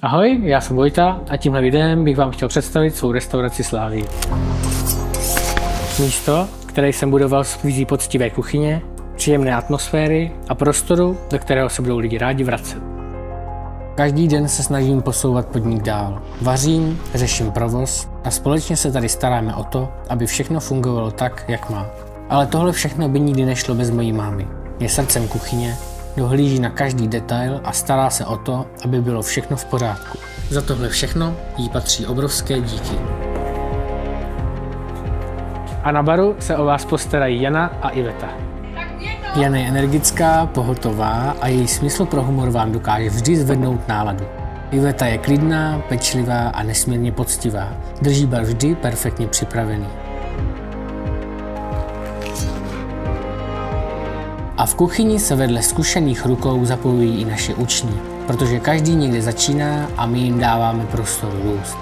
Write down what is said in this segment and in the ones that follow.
Ahoj, já jsem Vojta a tímhle videem bych vám chtěl představit svou restauraci Slávii. Místo, které jsem budoval s vizí poctivé kuchyně, příjemné atmosféry a prostoru, do kterého se budou lidi rádi vracet. Každý den se snažím posouvat podnik dál. Vařím, řeším provoz a společně se tady staráme o to, aby všechno fungovalo tak, jak má. Ale tohle všechno by nikdy nešlo bez mojí mámy. Je srdcem kuchyně, dohlíží na každý detail a stará se o to, aby bylo všechno v pořádku. Za tohle všechno jí patří obrovské díky. A na baru se o vás postarají Jana a Iveta. Jana je energická, pohotová a její smysl pro humor vám dokáže vždy zvednout náladu. Iveta je klidná, pečlivá a nesmírně poctivá. Drží bar vždy perfektně připravený. A v kuchyni se vedle zkušených rukou zapojují i naše uční, protože každý někde začíná a my jim dáváme prostor růst.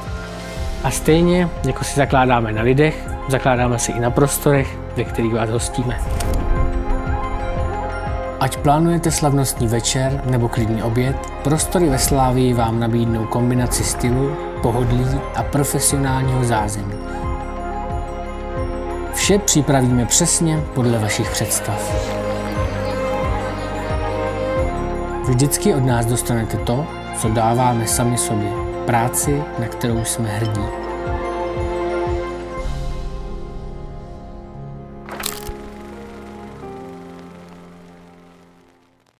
A stejně, jako si zakládáme na lidech, zakládáme si i na prostorech, ve kterých vás hostíme. Ať plánujete slavnostní večer nebo klidný oběd, prostory ve Slávii vám nabídnou kombinaci stylu, pohodlí a profesionálního zázemí. Vše připravíme přesně podle vašich představ. Vždycky od nás dostanete to, co dáváme sami sobě, práci, na kterou jsme hrdí.